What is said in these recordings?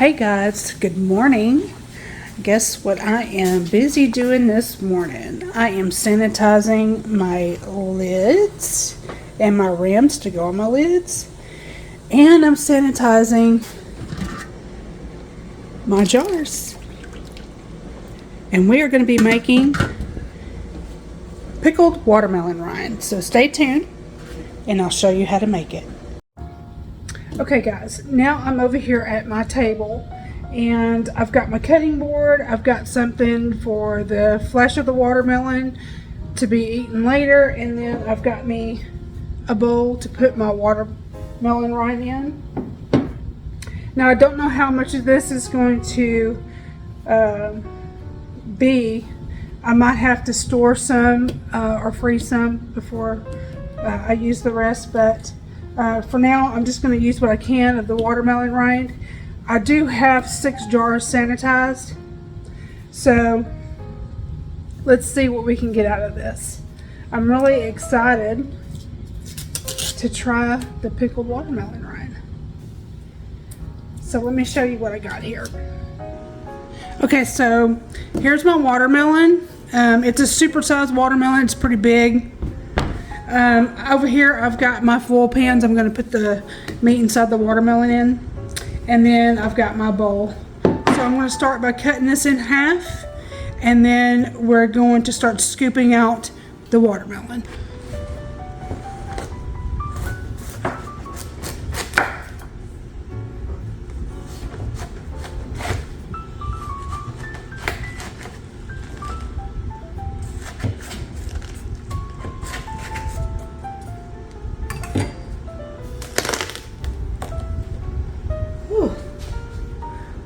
Hey guys, good morning. Guess what I am busy doing this morning? I am sanitizing my lids and my rims to go on my lids. And I'm sanitizing my jars. And we are going to be making pickled watermelon rind. So stay tuned and I'll show you how to make it. Okay guys, now I'm over here at my table and I've got my cutting board. I've got something for the flesh of the watermelon to be eaten later, and then I've got me a bowl to put my watermelon rind in. Now I don't know how much of this is going to be. I might have to store some or freeze some before I use the rest, but for now, I'm just going to use what I can of the watermelon rind. I do have 6 jars sanitized, so let's see what we can get out of this. I'm really excited to try the pickled watermelon rind. So let me show you what I got here. Okay, so here's my watermelon. It's a supersized watermelon. It's pretty big. Over here I've got my foil pans. I'm going to put the meat inside the watermelon in, and then I've got my bowl. So I'm going to start by cutting this in half, and then we're going to start scooping out the watermelon.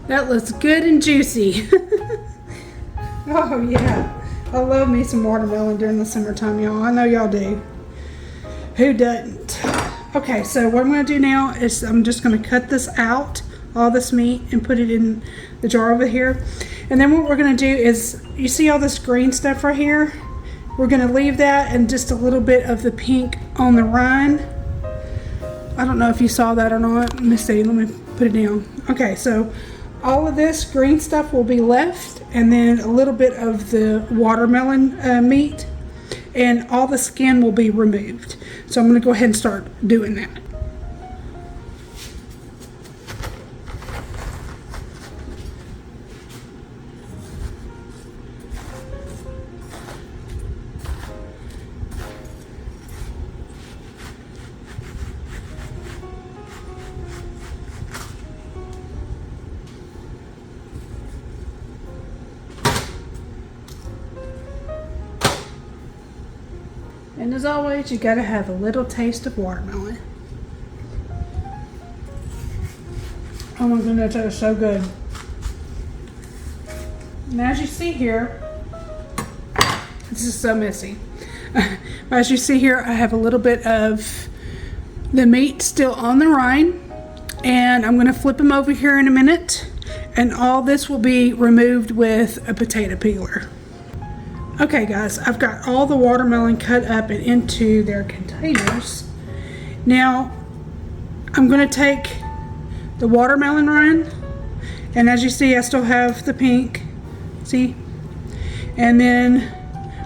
That looks good and juicy. Oh yeah, I love me some watermelon during the summertime, y'all. I know y'all do. Who doesn't? Okay, so what I'm going to do now is I'm just going to cut this out, all this meat, and put it in the jar over here. And then what we're going to do is, you see all this green stuff right here? We're going to leave that and just a little bit of the pink on the rind. I don't know if you saw that or not. Let me see. Let me put it down. Okay, so all of this green stuff will be left, and then a little bit of the watermelon meat, and all the skin will be removed. So I'm going to go ahead and start doing that. And as always, you gotta have a little taste of watermelon. Oh my goodness, that is so good. And as you see here, this is so messy. As you see here, I have a little bit of the meat still on the rind, and I'm gonna flip them over here in a minute, and all this will be removed with a potato peeler. Okay guys, I've got all the watermelon cut up and into their containers. Now, I'm going to take the watermelon rind, and as you see, I still have the pink, see? And then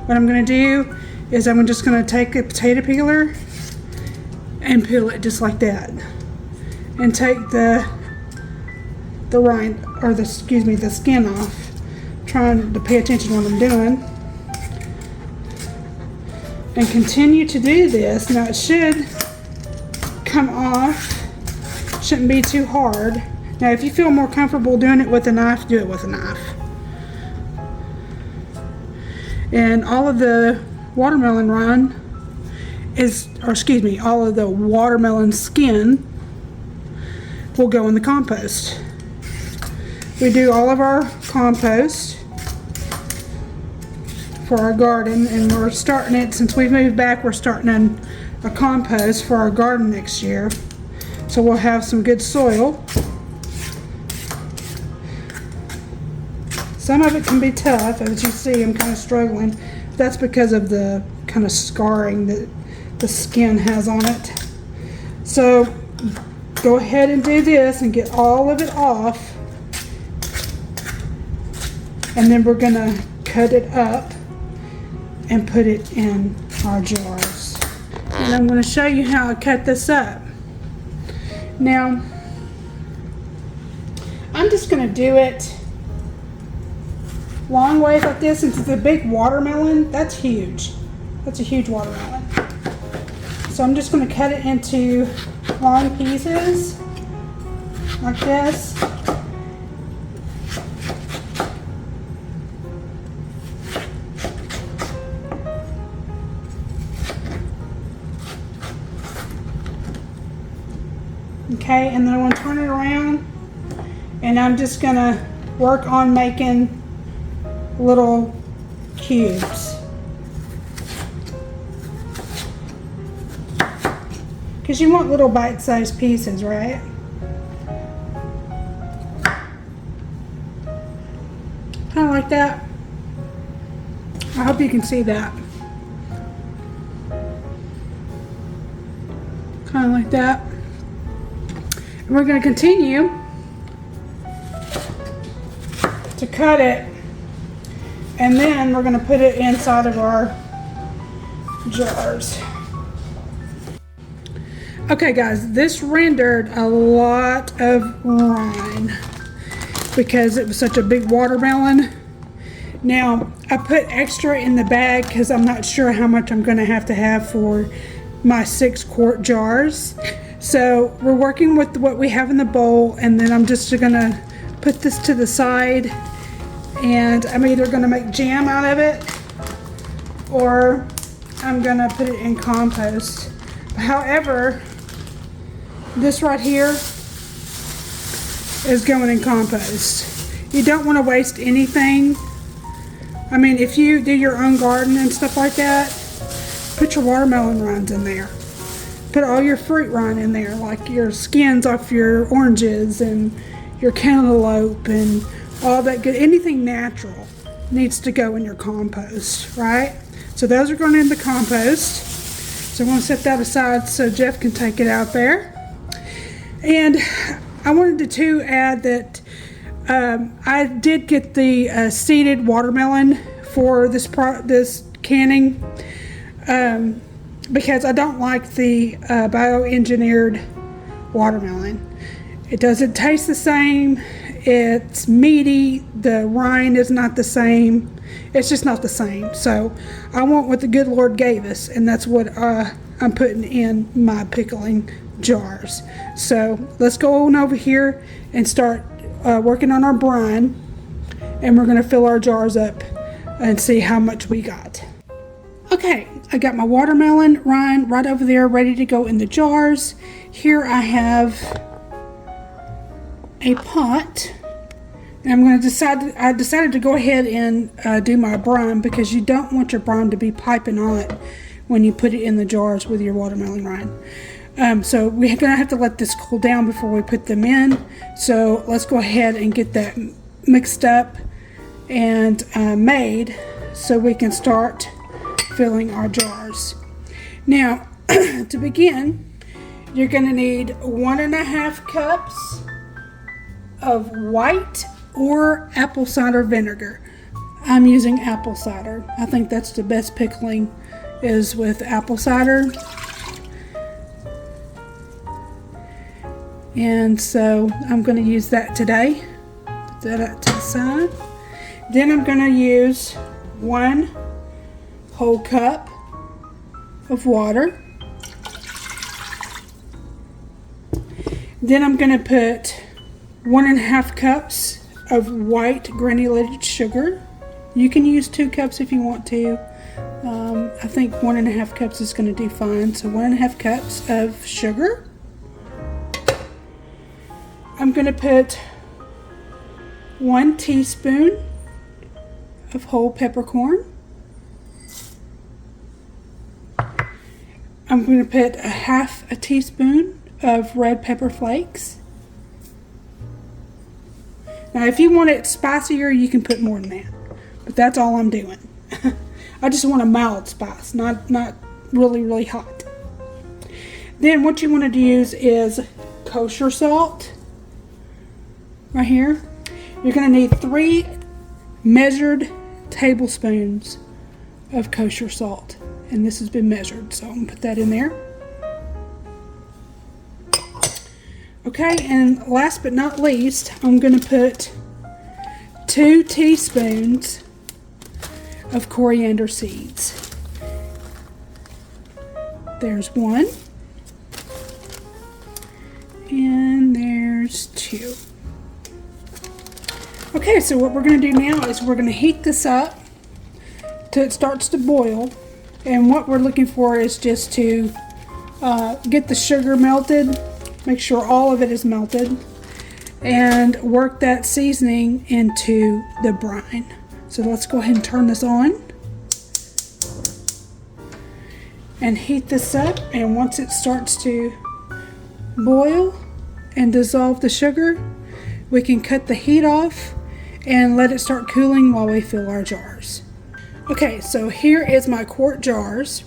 what I'm going to do is I'm just going to take a potato peeler and peel it just like that. And take the rind, or the skin off. I'm trying to pay attention to what I'm doing. And continue to do this. Now it should come off, shouldn't be too hard. Now if you feel more comfortable doing it with a knife, do it with a knife. And all of the watermelon rind all of the watermelon skin will go in the compost. We do all of our compost for our garden, and we're starting it, since we've moved back, we're starting a compost for our garden next year, so we'll have some good soil. Some of it can be tough, as you see. I'm kind of struggling. That's because of the kind of scarring that the skin has on it. So go ahead and do this and get all of it off. And then we're gonna cut it up and put it in our jars. And I'm gonna show you how I cut this up. Now, I'm just gonna do it long ways like this. Since it's a big watermelon, that's huge. That's a huge watermelon. So I'm just gonna cut it into long pieces like this. Okay, and then I'm going to turn it around, and I'm just going to work on making little cubes. Because you want little bite-sized pieces, right? Kind of like that. I hope you can see that. Kind of like that. And we're going to continue to cut it, and then we're going to put it inside of our jars. Okay guys, this rendered a lot of rind because it was such a big watermelon. Now I put extra in the bag because I'm not sure how much I'm going to have for my 6-quart jars. So we're working with what we have in the bowl, and then I'm just gonna put this to the side, and I'm either gonna make jam out of it or I'm gonna put it in compost. However, this right here is going in compost. You don't want to waste anything. I mean, if you do your own garden and stuff like that, put your watermelon rinds in there. Put all your fruit rind in there, like your skins off your oranges and your cantaloupe and all that good. Anything natural needs to go in your compost, right? So those are going in the compost. So I'm going to set that aside so Jeff can take it out there. And I wanted to add that I did get the seeded watermelon for this canning. Because I don't like the bioengineered watermelon. It doesn't taste the same. It's meaty. The rind is not the same. It's just not the same. So I want what the good Lord gave us, and that's what I'm putting in my pickling jars. So let's go on over here and start working on our brine, and we're going to fill our jars up and see how much we got. Okay, I got my watermelon rind right over there ready to go in the jars. Here I have a pot, and I'm going to I decided to go ahead and do my brine, because you don't want your brine to be piping hot when you put it in the jars with your watermelon rind. So we're going to have to let this cool down before we put them in. So let's go ahead and get that mixed up and made so we can start filling our jars. Now, to begin, you're going to need 1.5 cups of white or apple cider vinegar. I'm using apple cider. I think that's the best pickling, is with apple cider. And so I'm going to use that today. Put that out to the side. Then I'm going to use 1 whole cup of water. Then I'm going to put 1.5 cups of white granulated sugar. You can use 2 cups if you want to. I think 1.5 cups is going to do fine. So 1.5 cups of sugar. I'm going to put 1 teaspoon of whole peppercorn. I'm going to put 1/2 teaspoon of red pepper flakes. Now, if you want it spicier, you can put more than that, but that's all I'm doing. I just want a mild spice, not really, really hot. Then what you want to use is kosher salt. Right here. You're going to need 3 measured tablespoons of kosher salt. And this has been measured, so I'm going to put that in there. Okay, and last but not least, I'm going to put 2 teaspoons of coriander seeds. There's 1. And there's 2. Okay, so what we're going to do now is we're going to heat this up till it starts to boil. And what we're looking for is just to get the sugar melted, make sure all of it is melted, and work that seasoning into the brine. So let's go ahead and turn this on and heat this up. And once it starts to boil and dissolve the sugar, we can cut the heat off and let it start cooling while we fill our jars. Okay, so here is my quart jars.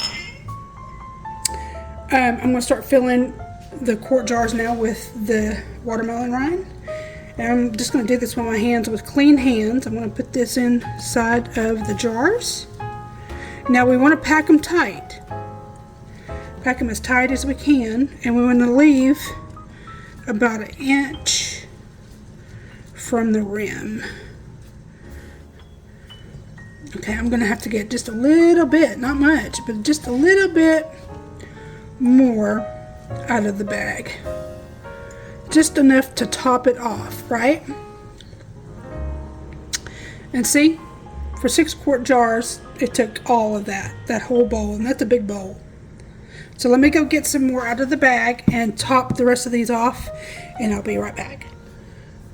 I'm going to start filling the quart jars now with the watermelon rind. And I'm just going to do this with my hands, with clean hands. I'm going to put this inside of the jars. Now we want to pack them tight. Pack them as tight as we can, and we want to leave about 1 inch from the rim. Okay, I'm going to have to get just a little bit, not much, but just a little bit more out of the bag. Just enough to top it off, right? And see, for 6 quart jars, it took all of that whole bowl, and that's a big bowl. So let me go get some more out of the bag and top the rest of these off, and I'll be right back.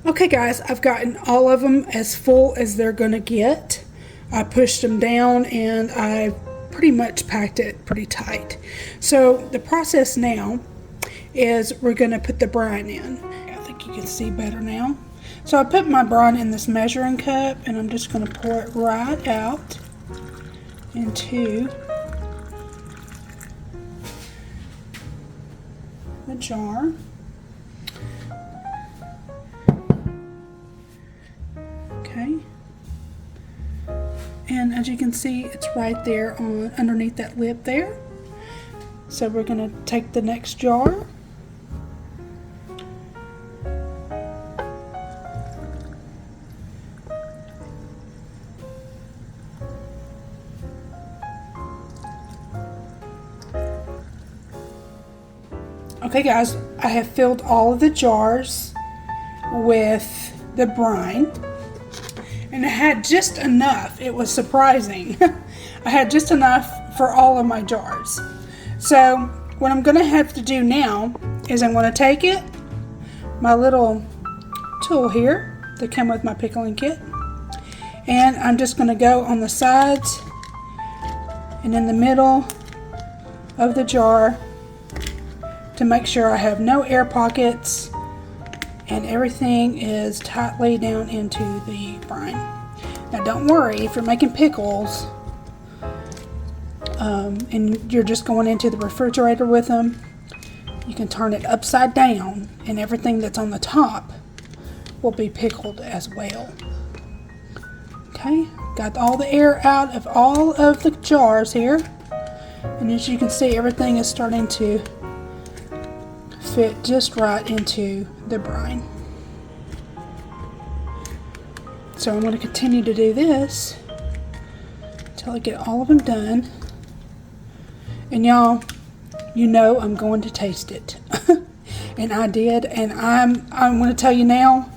Okay guys, I've gotten all of them as full as they're gonna get. I pushed them down and I pretty much packed it pretty tight. So the process now is we're gonna put the brine in. I think you can see better now. So I put my brine in this measuring cup, and I'm just gonna pour it right out into the jar. Okay. And as you can see, it's right there on underneath that lip there. So we're going to take the next jar. Okay guys, I have filled all of the jars with the brine. And I had just enough. It was surprising. I had just enough for all of my jars. So what I'm going to have to do now is I'm going to take it, my little tool here that came with my pickling kit, and I'm just going to go on the sides and in the middle of the jar to make sure I have no air pockets and everything is tightly down into the brine. Now don't worry, if you're making pickles and you're just going into the refrigerator with them, you can turn it upside down and everything that's on the top will be pickled as well. Okay, got all the air out of all of the jars here, and as you can see, everything is starting to fit just right into the brine. So I'm going to continue to do this until I get all of them done. And y'all, you know I'm going to taste it. And I did, and I'm going to tell you now,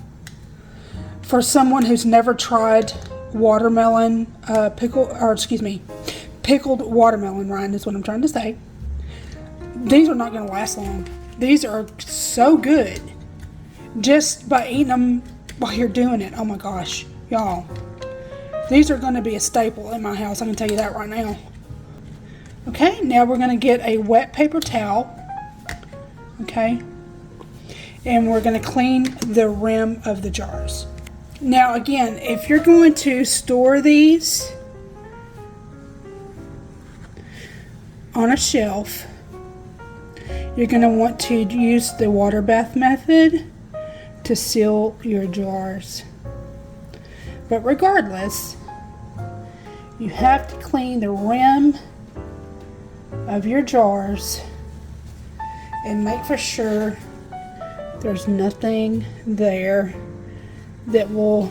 for someone who's never tried watermelon pickled watermelon rind is what I'm trying to say. These are not going to last long. These are so good just by eating them while you're doing it. Oh my gosh, y'all. These are going to be a staple in my house, I can tell you that right now. Okay, now we're going to get a wet paper towel. Okay, and we're going to clean the rim of the jars. Now again, if you're going to store these on a shelf, you're going to want to use the water bath method to seal your jars. But regardless, you have to clean the rim of your jars and make for sure there's nothing there that will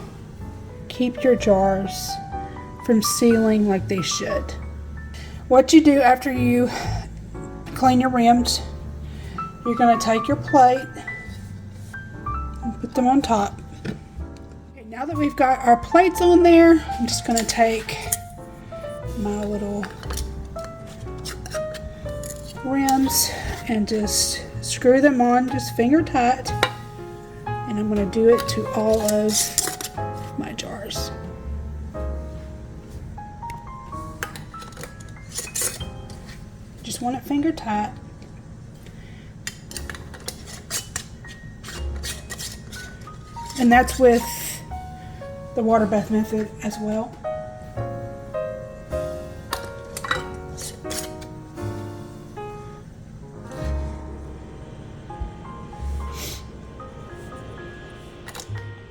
keep your jars from sealing like they should. What you do after you clean your rims, you're going to take your plate and put them on top. Okay, now that we've got our plates on there, I'm just going to take my little rims and just screw them on, just finger tight, and I'm going to do it to all of my jars. Just want it finger tight. And that's with the water bath method as well.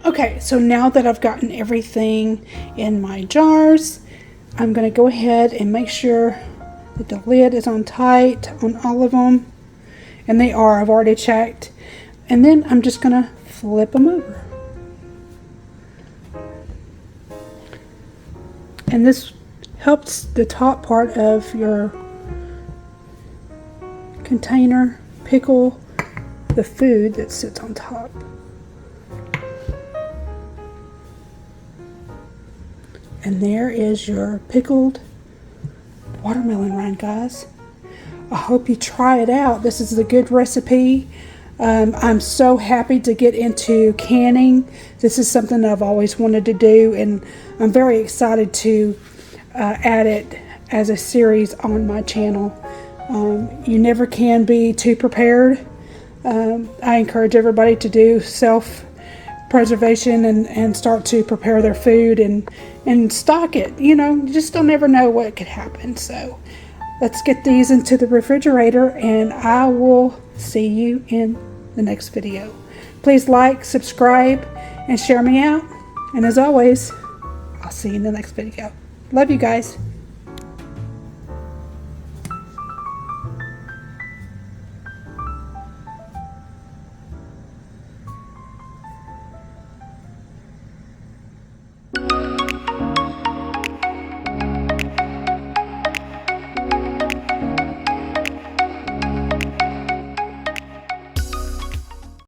Okay, so now that I've gotten everything in my jars, I'm going to go ahead and make sure that the lid is on tight on all of them. And they are, I've already checked. And then I'm just going to flip them over. And this helps the top part of your container pickle the food that sits on top. And there is your pickled watermelon rind, guys. I hope you try it out. This is a good recipe. I'm so happy to get into canning. This is something I've always wanted to do, and I'm very excited to add it as a series on my channel. You never can be too prepared. I encourage everybody to do self-preservation and start to prepare their food and stock it. You know, you just don't ever know what could happen. So let's get these into the refrigerator, and I will see you in the next video. Please like, subscribe, and share me out. And as always, I'll see you in the next video. Love you guys.